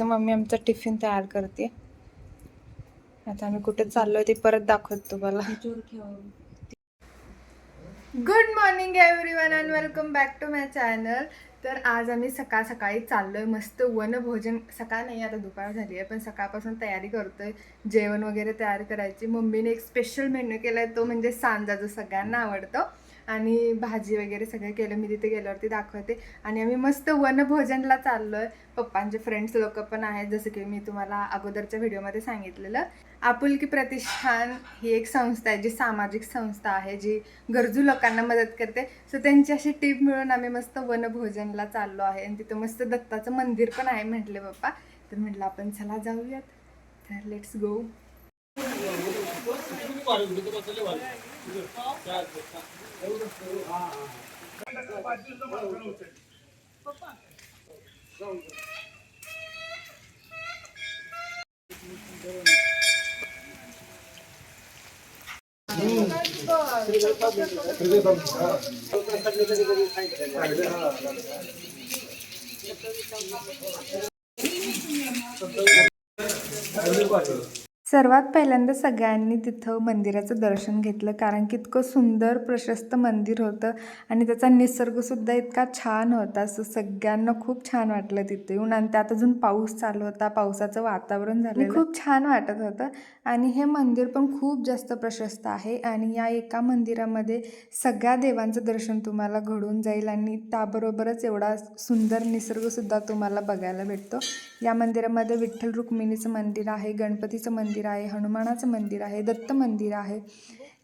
इथं मम्मी आमचा टिफिन तयार करते. आता आम्ही कुठे चाललोय ते परत दाखवतो तुम्हाला. Good morning everyone and welcome back to my channel. तर आज आम्ही सकाळ सकाळी चाललोय मस्त वनभोजन. सकाळ नाही, आता दुपार झाली आहे, पण सकाळपासून तयारी करतोय. जेवण वगैरे तयार करायची. मम्मीने एक स्पेशल मेन्यू केलाय, तो म्हणजे सांजा, जो सगळ्यांना आवडतो. आणि भाजी वगैरे सगळं केलं. मी तिथे गेल्यावरती दाखवते. आणि आम्ही मस्त वनभोजनला चाललोय. पप्पांचे फ्रेंड्स लोक पण आहेत, जसं की मी तुम्हाला अगोदरच्या व्हिडिओमध्ये सांगितलेलं. आपुलकी प्रतिष्ठान ही एक संस्था आहे, जी सामाजिक संस्था आहे, जी गरजू लोकांना मदत करते. सो त्यांची अशी टीप मिळून आम्ही मस्त वनभोजनला चाललो आहे. आणि तिथं मस्त दत्ताचं मंदिर पण आहे म्हटले पप्पा. तर म्हटलं आपण चला जाऊयात. तर लेट्स गो. सर्वात पहिल्यांदा सगळ्यांनी तिथं मंदिराचं दर्शन घेतलं, कारण की इतकं सुंदर प्रशस्त मंदिर होतं आणि त्याचा निसर्गसुद्धा इतका छान होता. सो सगळ्यांना खूप छान वाटलं तिथे येऊन. आणि त्यात अजून पाऊस चालू होता, पावसाचं वातावरण झालं, खूप छान वाटत होतं. आणि हे मंदिर पण खूप जास्त प्रशस्त आहे. आणि या एका मंदिरामध्ये सगळ्या देवांचं दर्शन तुम्हाला घडून जाईल. आणि त्याबरोबरच एवढा सुंदर निसर्गसुद्धा तुम्हाला बघायला भेटतो. या मंदिरामध्ये विठ्ठल रुक्मिणीचं मंदिर आहे, गणपतीचं मंदिर आहे, हनुमानाचं मंदिर आहे, दत्त मंदिर आहे.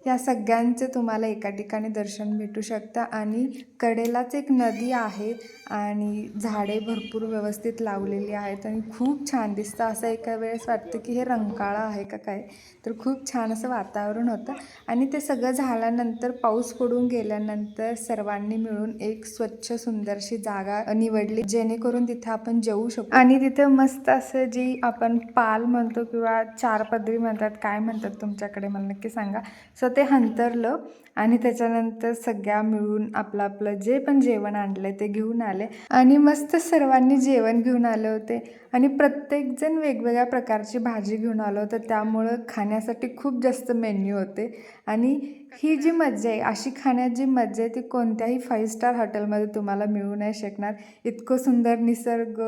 या सगळ्यांचे तुम्हाला एका ठिकाणी दर्शन भेटू शकतं. आणि कडेलाच एक नदी आहे आणि झाडे भरपूर व्यवस्थित लावलेली आहेत आणि खूप छान दिसतं. असं एका वेळेस वाटतं की हे रंकाळा आहे का काय. तर खूप छान असं वातावरण होतं. आणि ते सगळं झाल्यानंतर, पाऊस पडून गेल्यानंतर सर्वांनी मिळून एक स्वच्छ सुंदरशी जागा निवडली, जेणेकरून तिथे आपण जेवू शकतो. आणि तिथे मस्त असं, जी आपण पाल म्हणतो किंवा चारपदरी म्हणतात, काय म्हणतात तुमच्याकडे मला नक्की सांगा. सो ते हंतरलं आणि त्याच्यानंतर सगळ्या मिळून आपलं आपलं जे पण जेवण आणलं ते घेऊन आले. आणि मस्त सर्वांनी जेवण घेऊन आले होते. आणि प्रत्येकजण वेगवेगळ्या प्रकारची भाजी घेऊन आलं होतं, त्यामुळं खाण्यासाठी खूप जास्त मेन्यू होते. आणि ही जी मज्जा आहे, अशी खाण्यात जी मज्जा आहे, ती कोणत्याही 5 स्टार हॉटेलमध्ये तुम्हाला मिळू नाही शकणार. इतकं सुंदर निसर्ग,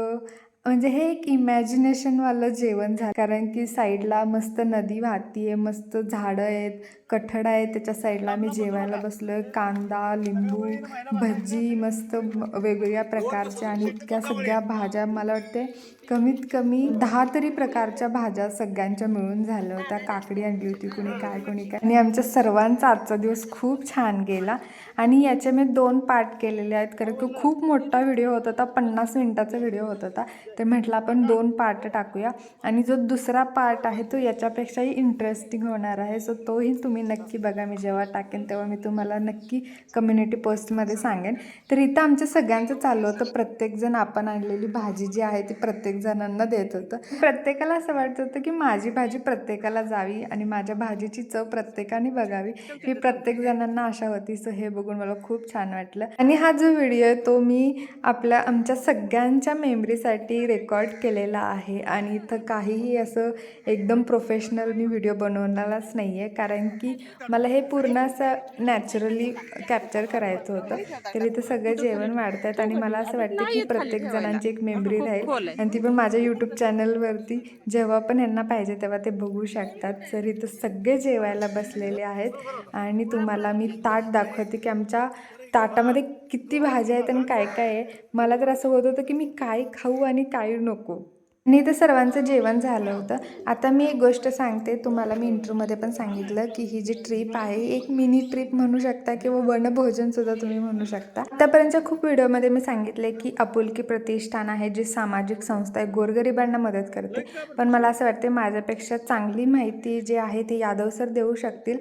म्हणजे हे एक इमॅजिनेशनवालं जेवण झालं. कारण की साईडला मस्त नदी वाहतीये, मस्त झाडं आहेत, कठड आहेत, त्याच्या साईडला आम्ही जेवायला बसलो. कांदा, लिंबू, भजी, मस्त वेगवेगळ्या प्रकारच्या आणि इतक्या सगळ्या भाज्या, मला वाटते कमीत कमी 10 तरी प्रकारच्या भाज्या सगळ्यांच्या मिळून झाल्या होत्या. काकडी आणली होती कुणी काय कुणी काय. आणि आमच्या सर्वांचा आजचा दिवस खूप छान गेला. आणि याचे मी 2 पार्ट केलेले आहेत, कारण की खूप मोठा व्हिडिओ होता होता, 50 मिनिटाचा व्हिडिओ होता होता. तर म्हटलं आपण 2 पार्ट टाकूया. आणि जो दुसरा पार्ट आहे तो याच्यापेक्षाही इंटरेस्टिंग होणार आहे. सो तोही तुम्ही नक्की बघा. मी जेव्हा टाकेन तेव्हा मी तुम्हाला नक्की कम्युनिटी पोस्टमध्ये सांगेन. तर इथं आमच्या सगळ्यांचं चाललं होतं, प्रत्येकजण आपण आणलेली भाजी जी आहे ती प्रत्येक जणांना देत होतं. प्रत्येकाला असं वाटत होतं की माझी भाजी प्रत्येकाला जावी आणि माझ्या भाजीची चव प्रत्येकाने बघावी, ही प्रत्येक जणांना आशा होती. सो हे बघून मला खूप छान वाटलं. आणि हा जो व्हिडिओ आहे तो मी आमच्या सगळ्यांच्या मेमरीसाठी रेकॉर्ड केलेला आहे. आणि इथं काहीही असं एकदम प्रोफेशनल मी व्हिडिओ बनवणारच नाही आहे, कारण की मला हे पूर्ण असं नॅचरली कॅप्चर करायचं होतं. तर इथं सगळे जेवण वाढत आहेत आणि मला असं वाटतं की प्रत्येक जणांची एक मेमरी राहील आणि ती पण माझ्या यूट्यूब चॅनलवरती जेव्हा पण यांना पाहिजे तेव्हा ते बघू शकतात. तर इथं सगळे जेवायला बसलेले आहेत. आणि तुम्हाला मी ताट दाखवते की आमच्या ताटामध्ये किती भाज्या आहेत आणि काय काय आहे. मला तर असं होत होतं की मी काय खाऊ आणि काय नको. आणि ते सर्वांचं जेवण झालं होतं. आता मी एक गोष्ट सांगते तुम्हाला. मी इंट्रोमध्ये पण सांगितलं की ही जी ट्रिप आहे, एक मिनी ट्रिप म्हणू शकता किंवा वनभोजनसुद्धा तुम्ही म्हणू शकता. आतापर्यंतच्या खूप व्हिडिओमध्ये मी सांगितले की आपुलकी प्रतिष्ठान आहे, जी सामाजिक संस्था आहे, गोरगरिबांना मदत करते. पण मला असं वाटते माझ्यापेक्षा चांगली माहिती जी आहे ती यादव सर देऊ शकतील.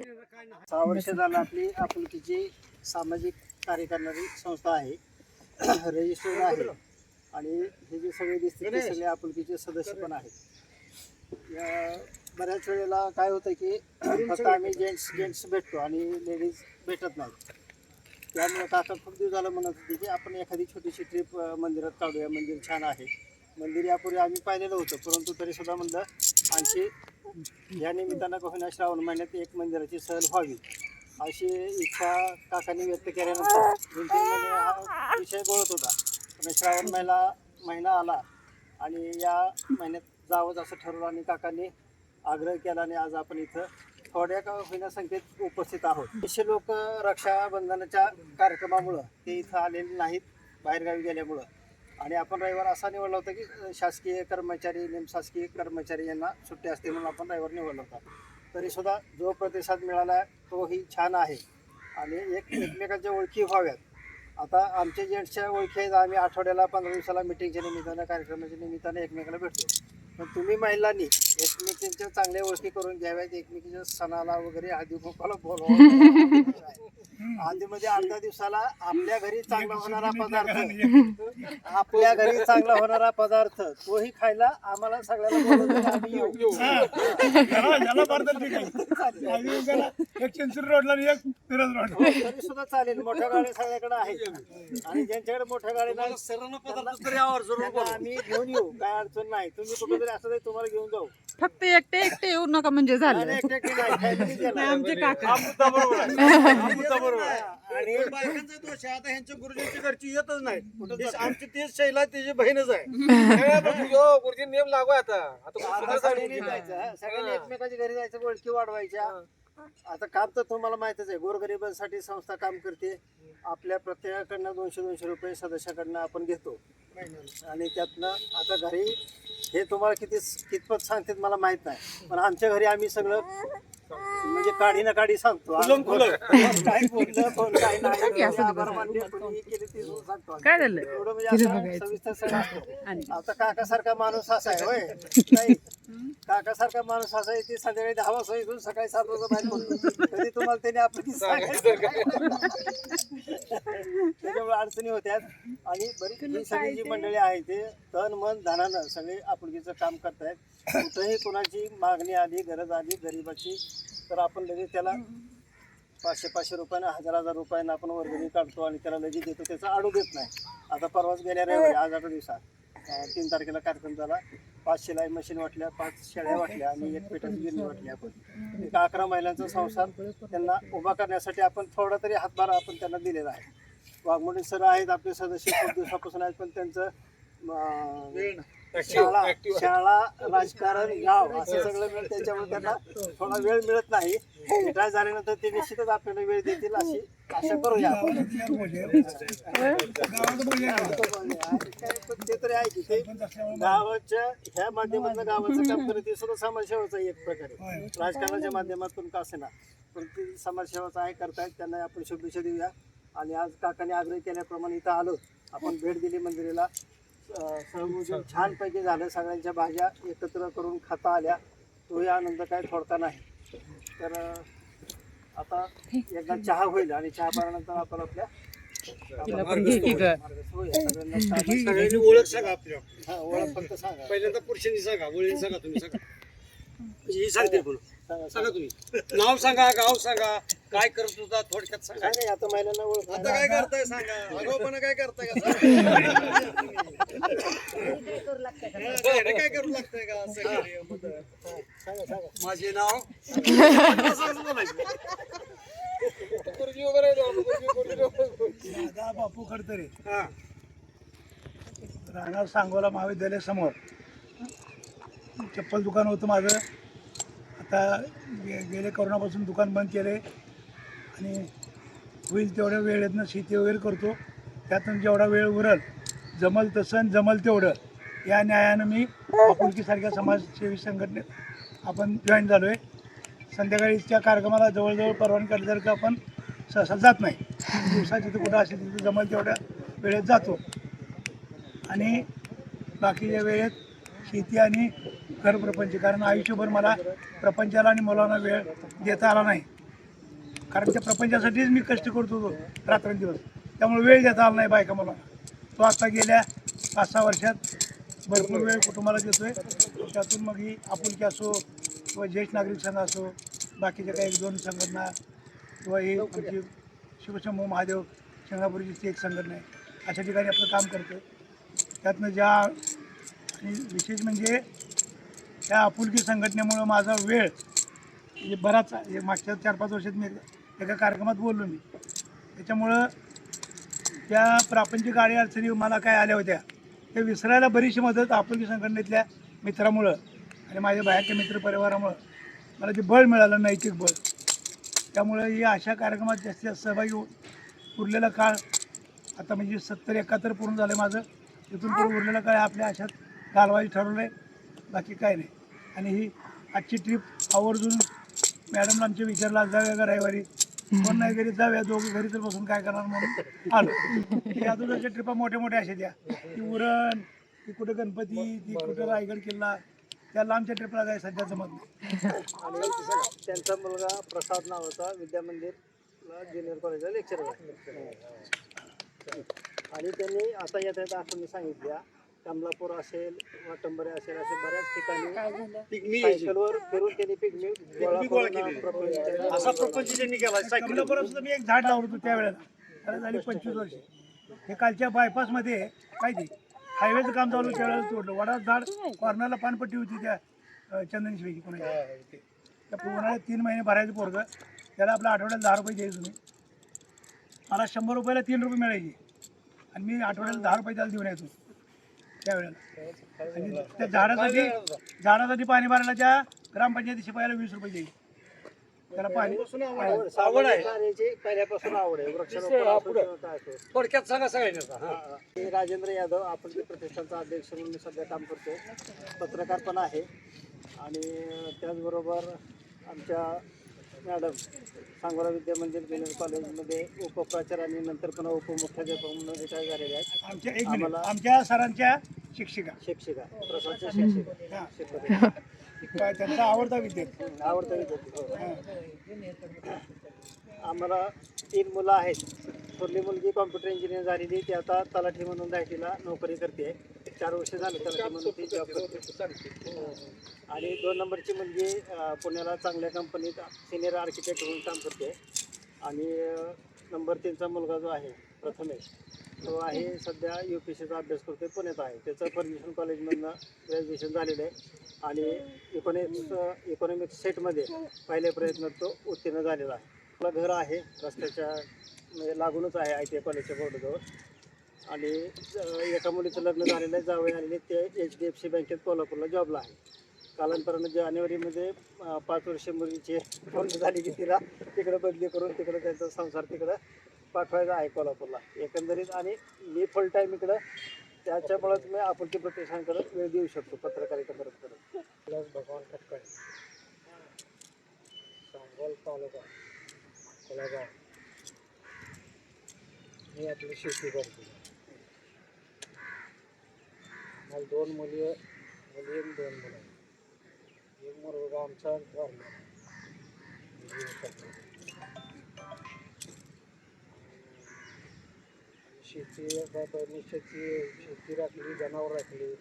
6 वर्ष झालं आपली आपुलकीची सामाजिक कार्य करणारी संस्था आहे, रजिस्टर्ड आहे. आणि हे जे सगळे दिसतील ते सगळे आपुलकीचे सदस्य पण आहेत. बऱ्याच वेळेला काय होतं की फक्त आम्ही जेंट्स भेटतो आणि लेडीज भेटत नाहीत. त्यामुळे काका खूप दिवस झालं म्हणत होते की आपण एखादी छोटीशी ट्रिप मंदिरात काढूया, मंदिर छान आहे. मंदिर यापूर्वी आम्ही पाहिलेलं होतं, परंतु तरीसुद्धा म्हणलं आणखी या निमित्तानं का होईना श्रावण महिन्यात एक मंदिराची सहल व्हावी अशी इच्छा काकांनी व्यक्त केल्यानंतर 2-3 महिने हा विषय बोलत होता. पण श्रावण महिना आला आणि या महिन्यात जावंच असं ठरवलं आणि काकांनी आग्रह केला आणि आज आपण इथं थोड्या का होईना संख्येत उपस्थित आहोत. बरेचसे लोक रक्षाबंधनाच्या कार्यक्रमामुळं ते इथं आलेले नाहीत, बाहेरगावी गेल्यामुळं. आणि आपण रविवार असा निवडला होता की शासकीय कर्मचारी, निमशासकीय कर्मचारी यांना सुट्टी असते म्हणून आपण रविवार निवडला होता. तरीसुद्धा जो प्रतिसाद मिळाला तोही छान आहे आणि एकमेकांच्या ओळखी व्हाव्यात. आता आमच्या जेंट्सच्या ओळखी आहेत, आम्ही आठवड्याला 15 दिवसाला मिटिंगच्या निमित्तानं, कार्यक्रमाच्या निमित्तानं एकमेकाला भेटतो. पण तुम्ही महिलांनी एकमेकींच्या चांगल्या ओळखी करून घ्याव्यात, एकमेकीच्या सणाला वगैरे हळदी कुंकवाला बोलवावं. हळदीमध्ये 8 दिवसाला आपल्या घरी चांगला होणारा पदार्थ तोही खायला आम्हाला सगळ्याला बोलवलं, आम्ही येऊ. तरी सुद्धा चालेल, मोठ्या गाडी सगळ्याकडे आहे आणि ज्यांच्याकडे मोठ्या गाडी नाही त्यांना आम्ही घेऊन येऊ, काय अडचण नाही. तुम्ही कुठेतरी असं तुम्हाला घेऊन जाऊ, फक्त एकटे येऊ नका म्हणजे झालं. आमचे काका आणि बायकांचा दोष आहे. आता ह्यांच्या गुरुजींच्या घरची येतच नाही, आमची तीच शैला त्याची बहीणच आहे. गुरुजी नियम लागू आहे आता सगळ्यांनी एकमेकाच्या घरी जायचं, ओळखी वाढवायच्या. आता काम तर तुम्हाला माहितच आहे, गोरगरिबांसाठी संस्था काम करते. आपल्या प्रत्येकाकडनं 200-200 रुपये सदस्याकडनं आपण घेतो आणि त्यातनं आता घरी हे तुम्हाला कितपत सांगतात मला माहित नाही, पण आमच्या घरी आम्ही सगळं म्हणजे काढी ना काढी सांगतो. काय बोललं कोण काय नाही आभार मानले, कोणी केले ते सांगतो. काय झालं एवढं म्हणजे असं सविस्तर सगळं असतं. आता काकासारखा माणूस असा आहे होय नाही, काकासारखा माणूस असा आहे, ती संध्याकाळी 10 वाजता इथून सकाळी 7 वाजता बाहेर पडतो. तरी तुम्हाला त्याने आपली त्याच्यामुळे अडचणी होत्यात. आणि बरीच ही सगळी जी मंडळी आहे ते तन मन धनानं सगळे आपुलकीचं काम करतायत. कुठंही कोणाची मागणी आली, गरज आली गरिबाची, तर आपण लगेच त्याला 500-500 रुपयानं, 1000-1000 रुपयानं आपण वर्गणी काढतो आणि त्याला लगेच देतो, त्याचा आडू देत नाही. आता परवाच गेल्या रविवारी, आज 8 दिवसात 3 तारखेला कार्यक्रम झाला. 5 शिलाई मशीन वाटल्या, 5 शेळ्या वाटल्या आणि 1 पिठाची गिरणी वाटली. आपण एक 11 महिलांचा संसार त्यांना उभा करण्यासाठी आपण थोडा तरी हातभार आपण त्यांना दिलेला आहे. वाघमोडे सर आहेत आपले सदस्य, खूप दिवसापासून आहेत, पण त्यांचं शाळा, राजकारण, गाव असं सगळं मिळत, त्याच्यामुळे त्यांना थोडा वेळ मिळत नाही. रिटायर झाल्यानंतर ते निश्चितच आपल्याला वेळ देतील अशी आशा करूया. ते तरी आहे की ते गावाच्या ह्या माध्यमातून गावाचं काम करत, ते सुद्धा समाजसेवाचं आहे एक प्रकारे, राजकारणाच्या माध्यमातून का असेना, पण ते समाजसेवाचं आहे, करतायत. त्यांना आपण शुभेच्छा देऊया. आणि आज काकाने आग्रह केल्याप्रमाणे इथं आलो, आपण भेट दिली मंदिराला. सहभोजन छानपैकी झालं, सगळ्यांच्या भाज्या एकत्र करून खाता आल्या, तोही आनंद काय थोडका नाही. तर आता एकदा चहा होईल आणि चहा पाण्यानंतर आपण आपल्या सगळ्यांनी ओळख सांगा आपल्या. ओळख फक्त सांगा. पहिल्यांदा पुरुषांनी सांगा, वळीने सांगा, तुम्ही सांगा. ही सांगते पण सांगा, तुम्ही नाव सांगा, गाव सांगा, काय करत होता थोडक्यात सांगा. नाही, आता महिलांना ओळख. आता काय करताय सांगा, आगाऊपणा काय करताय का, काय करू लागतंय का माझे नाव दादा बापू खडतरे, राहणार सांगोला महाविद्यालय समोर. चप्पल दुकान होतं माझं, आता गेले कोरोनापासून दुकान बंद केले आणि होईल तेवढ्या वेळेतनं शेती वगैरे करतो. त्यातून जेवढा वेळ उरल, जमल तसं जमल तेवढं, या न्यायानं मी आपुलकीसारख्या समाजसेवी संघटनेत आपण जॉईन झालो आहे. संध्याकाळीच्या कार्यक्रमाला जवळजवळ परवानगी काढल्यासारखं आपण सहसा जात नाही. दिवसा जिथं कुठं असेल तिथं जमल तेवढ्या वेळेत जातो आणि बाकीच्या वेळेत शेती आणि घरप्रपंच, कारण आयुष्यभर मला प्रपंचाला आणि मुलांना वेळ देता आला नाही, कारण त्या प्रपंचासाठीच मी कष्ट करत होतो रात्रंदिवस, त्यामुळे वेळ देता आला नाही बायका मुलांना. तो आता गेल्या 5-6 वर्षात भरपूर वेळ कुटुंबाला देतो आहे. त्यातून मग ही आपुलकी असो किंवा ज्येष्ठ नागरिक संघ असो, बाकीच्या काही 1-2 संघटना, किंवा ही आमची शिवशंभू महादेव शिंगणापूरची एक संघटना आहे, अशा ठिकाणी आपलं काम करतो. त्यातनं ज्या आणि विशेष म्हणजे त्या आपुलकी संघटनेमुळं माझा वेळ म्हणजे बराच मागच्या 4-5 वर्षात मी एका कार्यक्रमात बोललो मी. त्याच्यामुळं त्या प्रापंचिक अडचणी मला काय आल्या होत्या त्या विसरायला बरीचशी मदत आपुलकी संघटनेतल्या मित्रामुळं आणि माझ्या बाहेरच्या मित्रपरिवारामुळं मला ते बळ मिळालं, नैतिक बळ. त्यामुळं ही अशा कार्यक्रमात जास्तीत जास्त सहभागी होऊन उरलेला काळ आता म्हणजे 70-71 पूर्ण झालं माझं. तिथून पुढे उरलेला काळ आपल्या अशात घालवायचं ठरवलं आहे, बाकी काय नाही. आणि ही आजची ट्रिप आवर्जून मॅडमला आमच्या विचारला जाऊया का रविवारी, कोण नाही घरी जाऊया, दोघं घरी तर बसून काय करणार म्हणून आलो. ही अगोदरच्या ट्रिपा मोठ्या मोठ्या अशा द्या, ती उरण, ती कुठं गणपती, ती कुठं रायगड किल्ला, त्या लांबच्या ट्रिपला काय सध्या जमत नाही. आणि त्यांचा मुलगा प्रसाद नावाचा विद्यामंदिरला ज्युनियर कॉलेजला लेक्चर आहे. आणि त्यांनी आता येत आहेत आपण सांगितल्या कमलापूर असेल, वाटंबरे असेल, असे बऱ्याच ठिकाणी सायकलवर फिरून त्यांनी पिकनिक गोळा केली. असा प्रपंच त्यांनी केला कमलापुरात सुद्धा मी एक झाड लावलं होतं त्यावेळेला, त्याला झाली 25 वर्ष. हे कालच्या बायपासमध्ये काय ते हायवेचं काम चालू त्यावेळेला तोडलं. वडाचं झाड कॉर्नरला पानपट्टी होती त्या चंदनशिवाची कोणाची. त्या उन्हाळ्यात 3 महिने भरायचं पोरगं, त्याला आपल्या आठवड्याला 10 रुपये द्यायचं तुम्ही. मला 100 रुपयाला 3 रुपये मिळायचे आणि मी आठवड्याला 10 रुपये त्याला देऊन यायचो त्यावेळेला. आणि त्या झाडासाठी पाणी भरायला त्या ग्रामपंचायती शिपायाला 20 रुपये द्यायचे. त्याला पाणी आवड आहे, पहिल्यापासून आवड आहे वृक्षारोपण. थोडक्यात सांगा सगळ्यांना. मी राजेंद्र यादव आपण प्रतिष्ठानचा अध्यक्ष म्हणून मी सध्या काम करतो, पत्रकार पण आहे. आणि त्याचबरोबर आमच्या मॅडम सांगोला विद्यामंदिर ज्युनियर कॉलेजमध्ये उपप्राचार्य आणि नंतर पुन्हा उपमुख्याध्यापक म्हणून रिटायर झालेले आहेत. आमच्या सरांच्या शिक्षिका प्रसादच्या शिक्षिका त्यांचा आवडता विद्यार्थी. आवडता विद्यार्थी. आम्हाला 3 मुलं आहेत. थोरली मुलगी कॉम्प्युटर इंजिनियर झालेली, ती आता तलाठी म्हणून दायटीला नोकरी करते. 4 वर्ष झालं तलाठी म्हणून ती जॉब करते. आणि 2 नंबरची मुलगी पुण्याला चांगल्या कंपनीत सिनियर आर्किटेक्ट म्हणून काम करते. आणि नंबर 3चा मुलगा जो आहे प्रथमेश, तो आहे सध्या UPSCचा अभ्यास करतोय, पुण्यात आहे. त्याचं फर्ग्युसन कॉलेजमधनं ग्रॅज्युएशन झालेलं आहे. आणि इकॉनॉमिक्स सेटमध्ये पहिल्या प्रयत्नात तो उत्तीर्ण झालेला आहे. आपलं घर आहे रस्त्याच्या म्हणजे लागूनच आहे ITI कॉलेजच्या बोर्डजवळ. आणि एका मुलीचं लग्न झालेलं आहे, जावई झालेले, ते HDFC बँकेत कोल्हापूरला जॉबला आहे. कालांतरानं जानेवारीमध्ये 5 वर्ष मुलीची पूर्ण झाली की तिला तिकडं बदली करून तिकडं त्यांचा संसार तिकडं पाठवायचा आहे कोल्हापूरला एकंदरीत. आणि मी फुल टाईम इकडं, त्याच्यामुळेच मी आपुलकी प्रतिष्ठानकडे वेळ देऊ शकतो पत्रकारिता करत करत. भगवान खटकाळे, सांगोल तालुका, कोळेगाव. मी आपली शेती करतो. मला 2 मुली आणि 2 मुलं. एक मुलगा आमचा शेती राखली, जनावर राखली.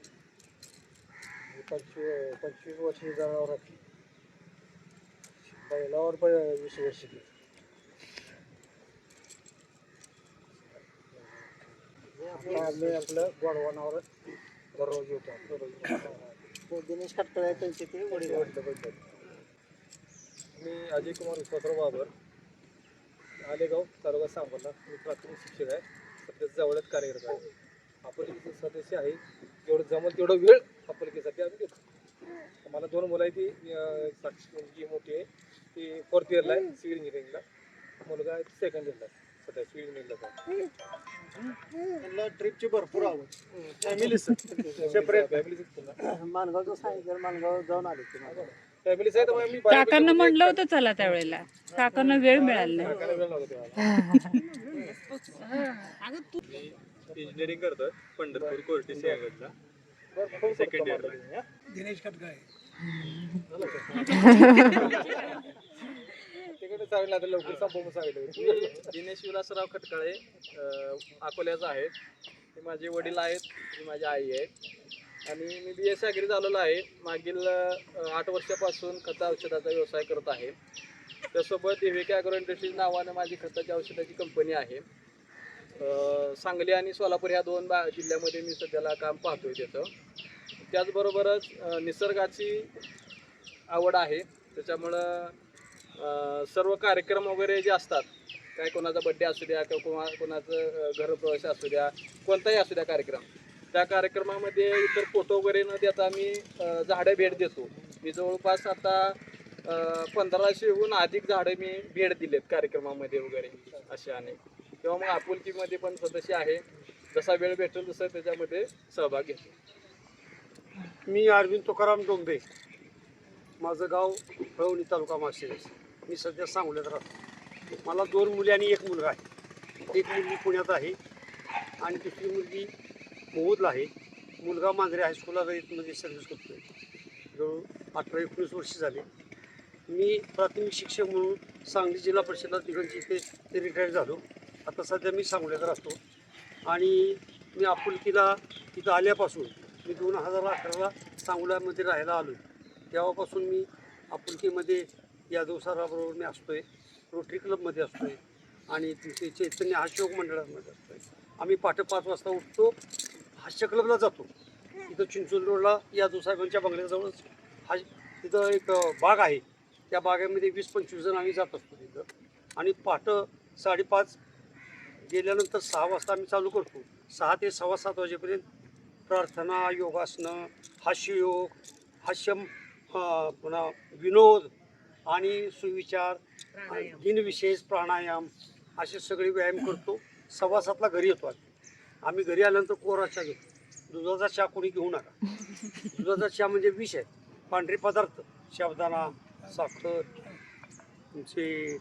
25 वर्ष जनावर राखली. बैलावर 20 वर्ष केली. आम्ही आपलं गोडवानावर दररोज येतो. दिनेश खटकळे त्यांचे ते वडील. मी अजय कुमार विश्वासराव बाबर, आलेगाव, तालुका सांगोला. मी प्राथमिक शिक्षक आहे, सध्या जवळच कार्यरत आहे. आपुलकीचे सदस्य आहे. जेवढं जमल तेवढं वेळ आपुलकीसाठी आम्ही देतो. मला 2 मुलं आहे. ती मुलगी मोठी आहे, ती 4th इयरला आहे सिव्हिल इंजिनिअरिंगला. मुलगा आहे 2nd इयरला आहे सध्या सिव्हिल इंजिनिअरिंगला. त्यांना ट्रिपची भरपूर आवड. फॅमिली सेपरेट फॅमिली मानगावचं सांगितलं, मानगाव जाऊन आले ते. फॅमिलीच आहे. त्यामुळे मी काकांना म्हणलं होतं चला त्यावेळेला, काकांना वेळ मिळाला नाही. इंजिनिअरिंग करतोय पंढरपूर कोर्टी सेवेला, 2nd इयरला. दिनेश खटकाळे. तिकडे सांगितलं आता लवकर संपवून सांगितलं. दिनेश विलासराव खटकाळे अकोल्याचा आहेत. ते माझे वडील आहेत, ही माझी आई आहे. आणि मी BSc ॲग्री झालेलो आहे. मागील 8 वर्षापासून खत औषधाचा व्यवसाय करत आहे. त्यासोबत AVK ॲग्रो इंडस्ट्रीज नावानं माझी खताची औषधाची कंपनी आहे. सांगली आणि सोलापूर ह्या 2 जिल्ह्यामध्ये मी सध्याला काम पाहतोय त्याचं. त्याचबरोबरच निसर्गाची आवड आहे. त्याच्यामुळं सर्व कार्यक्रम वगैरे जे असतात, काय कोणाचा बड्डे असू द्या किंवा कोणाचं घरप्रवेश असू द्या, कोणताही असू द्या कार्यक्रम, त्या कार्यक्रमामध्ये इतर फोटो वगैरे न देता आम्ही झाडं भेट देतो. मी जवळपास आता 1500हून अधिक झाडं मी भेट दिलेत कार्यक्रमामध्ये वगैरे असे अनेक. किंवा मग आपुलकीमध्ये पण सदस्य आहे, जसा वेळ भेटेल तसं त्याच्यामध्ये सहभाग घेतो. मी अरविंद तुकाराम डोंगरे, माझं गाव हळवणी तालुका माळशिरस. मी सध्या सांगोल्यात राहतो. मला 2 मुली आणि 1 मुलगा आहे. एक मुलगी पुण्यात आहे आणि दुसरी मुलगी मोहोदला आहे. मुलगा मांजरे हायस्कूलला रयतमध्ये सर्व्हिस करतो आहे. जवळ 18-19 वर्ष झाले. मी प्राथमिक शिक्षक म्हणून सांगली जिल्हा परिषदेला तिकडची इथे रिटायर झालो. आता सध्या मी सांगोल्यात राहतो आणि मी आपुलकीला इथं आल्यापासून मी 2018ला सांगोल्यामध्ये राहायला आलो. तेव्हापासून मी आपुलकीमध्ये यादव सराबरोबर मी असतो आहे, रोटरी क्लबमध्ये असतो आहे आणि तिथे चैतन्य हास्ययोग मंडळामध्ये असतो आहे. आम्ही पहाटे 5 वाजता उठतो, हास्य क्लबला जातो. इथं चिंचोली रोडला यादव साहेबांच्या बंगल्याजवळच तिथं एक बाग आहे. त्या बागेमध्ये 20-25 जण आम्ही जात असतो तिथं. आणि पहाटे 5:30 गेल्यानंतर 6 वाजता आम्ही चालू करतो. 6 ते 7:15 वाजेपर्यंत प्रार्थना, योगासनं, हास्ययोग, हास्य पुन्हा विनोद आणि सुविचार, दिनविशेष, प्राणायाम असे सगळे व्यायाम करतो. 7:15ला घरी येतो. आम्ही घरी आल्यानंतर कोरा चहा घेतो. दुधाचा चहा कोणी घेऊ नका. दुधाचा चहा म्हणजे विष आहे. पांढरे पदार्थ, साबुदाणा, साखर, तुमचे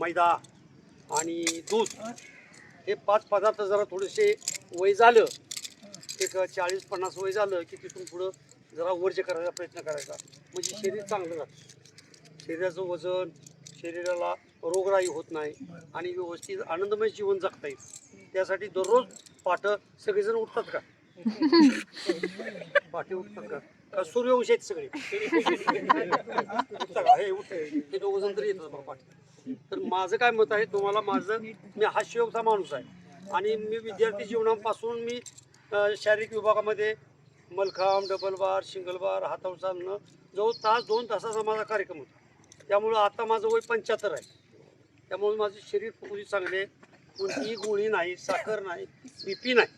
मैदा आणि दूध, हे 5 पदार्थ जरा थोडेसे वय झालं, एक 40-50 वय झालं की तिथून पुढं जरा वर्ज्य करायचा प्रयत्न करायचा. म्हणजे शरीर चांगलं राहतं. शरीराचं वजन, शरीराला रोगराई होत नाही आणि व्यवस्थित आनंदमय जीवन जगता येईल. त्यासाठी दररोज पहाटे सगळेजण उठतात का? पहाटे उठतात का? सूर्यवंशी आहेत सगळे. उठतात का? हे हे 2 जण तरी येतात पहाटे. तर माझं काय मत आहे तुम्हाला, मी हास्ययोगचा माणूस आहे आणि मी विद्यार्थी जीवनापासून मी शारीरिक विभागामध्ये मलखांब, डबल बार, सिंगल बार, हातावर चालणं, जवळ 2 तासाचा माझा कार्यक्रम होता. त्यामुळं आता माझं वय 75 आहे. त्यामुळे माझे शरीर पूर्वी चांगले, कोणतीही गोळी नाही, साखर नाही, BP नाही.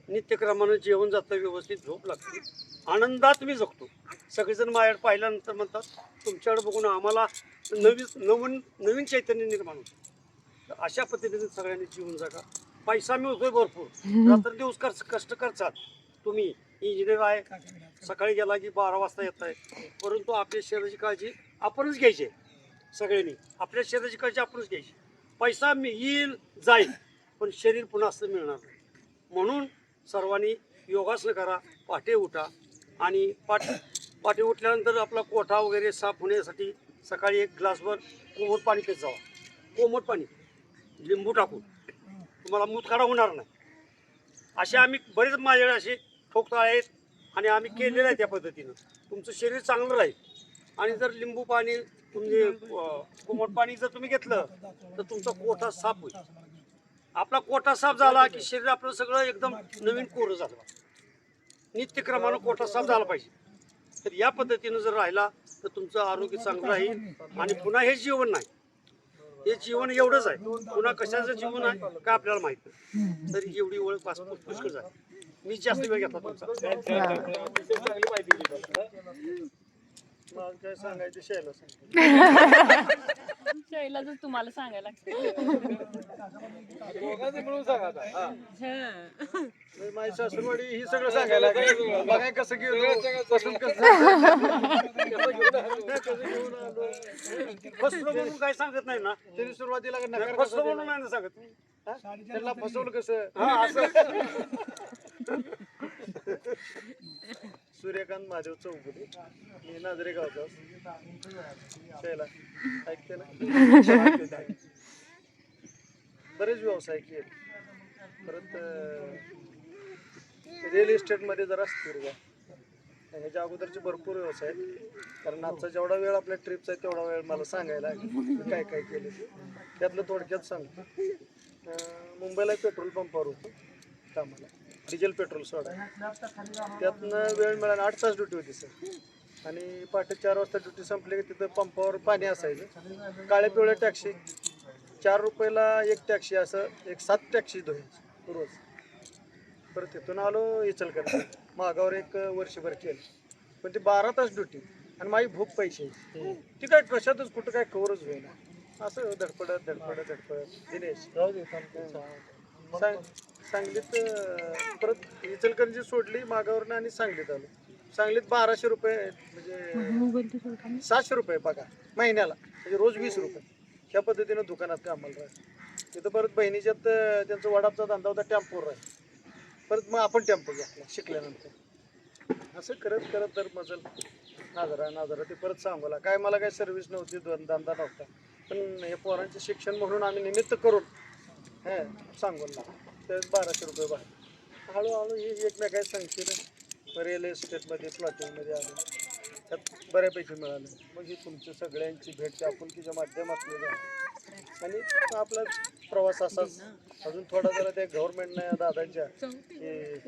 नित्यक्रमानं जेवण जातं, व्यवस्थित झोप लागते, आनंदात मी जगतो. सगळेजण माझ्याकडे पाहिल्यानंतर म्हणतात तुमच्याकडे बघून आम्हाला नवीन चैतन्य निर्माण होतं. तर अशा पद्धतीने सगळ्यांनी जीवन जगा. पैसा मिळतोय भरपूर, रात्रदिवस कष्ट करतात. तुम्ही इंजिनियर आहे, सकाळी गेला की 12 वाजता येत आहे, परंतु आपल्या शरीराची काळजी आपणच घ्यायची आहे. सगळ्यांनी आपल्या शरीराची काळजी आपणच घ्यायची. पैसा येईल जाईल, पण शरीर पुन्हा असं मिळणार नाही. म्हणून सर्वांनी योगासनं करा, पहाटे उठा आणि पहाटे उठल्यानंतर आपला कोठा वगैरे साफ होण्यासाठी सकाळी 1 ग्लासभर कोमट पाणी पित जावा. कोमट पाणी लिंबू टाकून, तुम्हाला मूतखडा होणार नाही. असे आम्ही बरेच माझ्याकडे असे ठोकताळे आहेत आणि आम्ही केलेलं आहे त्या पद्धतीनं. तुमचं शरीर चांगलं राहील. आणि जर लिंबू पाणी तुम्ही कोमट पाणी जर तुम्ही घेतलं तर तुमचा कोठा साफ होईल. आपला कोठा साफ झाला की शरीर आपलं सगळं एकदम नवीन कोरं झालं. नित्यक्रमानं कोठा साफ झाला पाहिजे. तर या पद्धतीनं जर राहिला तर तुमचं आरोग्य चांगलं राहील. आणि पुन्हा हे जीवन नाही, हे जीवन एवढंच आहे. पुन्हा कशाचं जीवन आहे का आपल्याला माहित नाही. तर एवढी ओळख पुष्कळ झाली. मी जास्त वेळ घेतला तुमचा. चांगली माहिती दिली. मला काय सांगायचं शैला सांग. शैला तुम्हाला सांगायला दोघांचे मिळून सांगा आता. हा. माझी सासूरवाडी ही सगळं सांगायला बघाय कसं गेलो, पासून कसं घेऊन आलो. फसलो म्हणून काय सांगत नाही ना. त्यांनी सुरुवातीला फसलो म्हणून नाही ना सांगत. त्यांना फसवलं कसं. हा असं. सूर्यकांत महादेव चौगुले, मी नाझरे गावचा. शैला ऐकते ना. बरेच व्यवसाय केले. परत रिअल इस्टेटमध्ये जरा स्थिर जा. ह्याच्या अगोदरचे भरपूर व्यवसाय आहेत. कारण आजचा जेवढा वेळ आपल्या ट्रिपचा आहे तेवढा वेळ मला सांगायला आहे काय काय केले. त्यातलं थोडक्यात सांगतो. मुंबईला पेट्रोल पंपावर होतो कामाला. डिझेल पेट्रोल सोडा. त्यातनं वेळ मिळाला 8 तास ड्युटी होती सर. आणि पहाटे 4 वाजता ड्युटी संपली की तिथं पंपावर पाणी असायचं. काळे पिवळे टॅक्सी 4 रुपयाला एक टॅक्सी, असं एक 7 टॅक्सी धुवायची रोज. परत तिथून आलो इचलकरंजी, मागावर एक वर्षभर केलं. पण ते 12 तास ड्युटी आणि माझी भूक पैशाची, ती काय कशातच कुठं काय कवरच होईना. असं धडपडत दिनेश सांगलीत परत इचलकरंजी सोडली मागावरनं आणि सांगलीत आलो. सांगलीत 1200 रुपये म्हणजे 700 रुपये पगार महिन्याला, म्हणजे रोज 20 रुपये. ह्या पद्धतीनं दुकानात कामाला राहायचं. तिथं परत बहिणीच्यात त्यांचा वडापचा धंदा होता, टेम्पोवर राहायचं. परत मग आपण टेम्पो घेतला शिकल्यानंतर. असं करत करत तर मजल नाजरा ते परत सांगोला. काय मला काय सर्व्हिस नव्हती, धंदा नव्हता, पण हे पोरांचे शिक्षण म्हणून आम्ही निमित्त करून सांगोला तर 1200 रुपये बाहेर. हळूहळू हे एकमेकाय सांगतील रिअल एस्टेटमध्ये प्लॉटिंगमध्ये आलो, त्यात बऱ्यापैकी मिळालं. मग ही तुमच्या सगळ्यांची भेट आपुलकीच्या माध्यमातून झाली. आणि आपला प्रवास असाच अजून थोडा जरा त्या गव्हर्नमेंटनं दादांच्या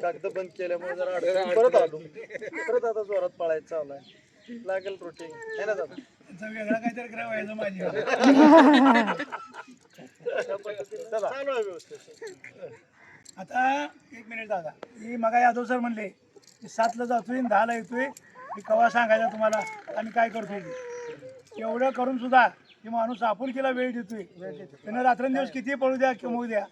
कागद बंद केल्यामुळे जरा अडचण परत आलो. परत आता जोरात पळायचं चालू आहे. लागेल रुटीन आहे ना दादा. वेगळा काहीतरी करायला व्हायचं माझी. चालू आहे व्यवस्थित. आता 1 मिनिट दादा, ही मगा यादव सर म्हणले की 7ला जातोय 10ला येतोय, मी केव्हा सांगायचं तुम्हाला आम्ही काय करतोय ते. एवढं करून सुद्धा की माणूस आपुलकीला वेळ देतोय. त्यानं रात्रंदिवस किती पळू द्या किंवा द्या,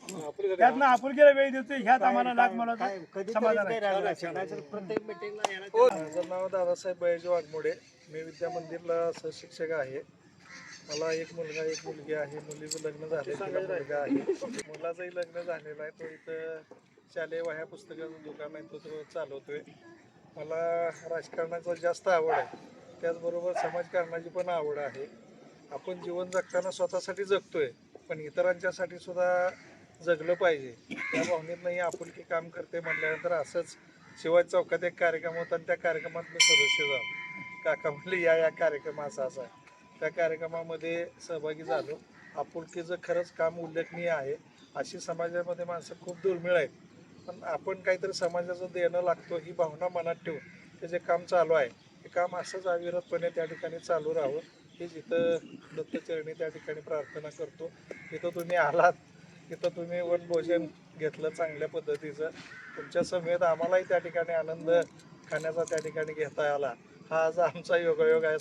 त्यातनं आपुलकीला वेळ देतोय. ह्यात आम्हाला लाख मला समाधान आहे. प्रत्येक मिटिंगला माझं नाव दादासाहेब बयाजी वाघमोडे. मी विद्या मंदिरला सहशिक्षक आहे. मला एक मुलगा एक मुलगी आहे. मुलीचं लग्न झालं, मुलगा आहे. मुलाचंही लग्न झालेलं आहे. तो इथं शालेय वह्या पुस्तकाचं दुकान आहे, तो चालवतोय. मला राजकारणाचं जास्त आवड आहे, त्याचबरोबर समाजकारणाची पण आवड आहे. आपण जीवन जगताना स्वतःसाठी जगतोय, पण इतरांच्यासाठी सुद्धा जगलं पाहिजे. त्या भावनेतनंही आपुलकी काम करते म्हटल्यानंतर असंच शिवाजी चौकात एक कार्यक्रम होता आणि त्या कार्यक्रमात मी सदस्य झालो. काका म्हणले या कार्यक्रम असा आहे. त्या कार्यक्रमामध्ये सहभागी झालो. आपुलकीचं खरंच काम उल्लेखनीय आहे. अशी समाजामध्ये माणसं खूप दुर्मिळ आहेत, पण आपण काहीतरी समाजाचं देणं लागतो ही भावना मनात ठेवून ते जे काम चालू आहे हे काम असंच अविरतपणे त्या ठिकाणी चालू राहावं हे जिथं दत्तचरणी त्या ठिकाणी प्रार्थना करतो. तिथं तुम्ही आलात, तिथं तुम्ही वनभोजन घेतलं चांगल्या पद्धतीचं. तुमच्या समेत आम्हालाही त्या ठिकाणी आनंद खाण्याचा त्या ठिकाणी घेता आला. हा आज आमचा योगायोग आहे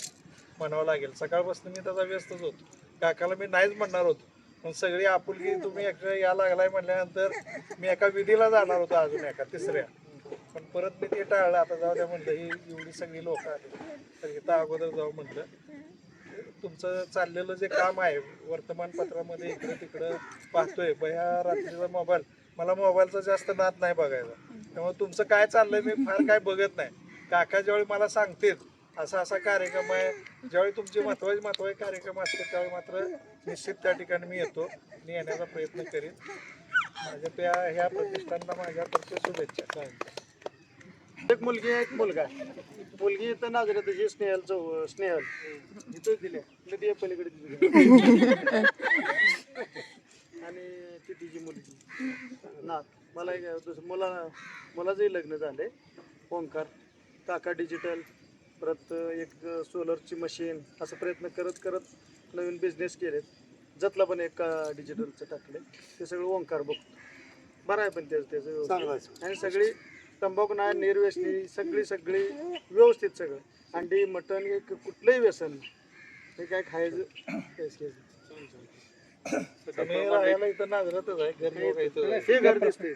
म्हणावं लागेल. सकाळपासून मी त्याचा व्यस्तच होतो. काकाला मी नाहीच म्हणणार होतो, पण सगळी आपुलकी तुम्ही या लागलाय म्हणल्यानंतर मी एका विधीला जाणार होतो, अजून एका तिसऱ्या, पण परत मी ते टाळलं. आता जाऊ द्या म्हटलं, ही एवढी सगळी लोक आली तर इथं अगोदर जाऊ म्हटलं. तुमचं चाललेलं जे काम आहे वर्तमानपत्रामध्ये इकडं तिकडं पाहतोय. बया रात्रीचा मोबाईल, मला मोबाईलचा जास्त नाद नाही बघायचा, त्यामुळे तुमचं काय चाललंय मी फार काय बघत नाही. काका ज्यावेळी मला सांगतील असा असा कार्यक्रम आहे, ज्यावेळी तुमचे महत्वाचे कार्यक्रम असतात त्यावेळी मात्र निश्चित त्या ठिकाणी मी येतो. मी येण्याचा प्रयत्न करीन. माझ्या ह्या प्रतिष्ठानला माझ्यातर्फे शुभेच्छा. एक मुलगी एक मुलगा. मुलगी इथं नाजरात स्नेहल इथंच दिल्या नदी पलीकडे दिली. आणि ती तिची मुलगी ना. मला एक मुलाचंही लग्न झाले. ओंकार काका डिजिटल, परत एक सोलरची मशीन, असं प्रयत्न करत करत नवीन बिझनेस केलेत. जतला पण एक डिजिटलचं टाकले. ते सगळं ओंकार बघतो. बरं आहे, पण त्याचं आणि सगळी तंबाखू नाही, निर्व्यसनी, सगळी व्यवस्थित. सगळं अंडी मटण एक कुठलंही व्यसन नाही. हे काय खायचं मी राहायला इथं नाजरातच आहे. हे घर दिसते.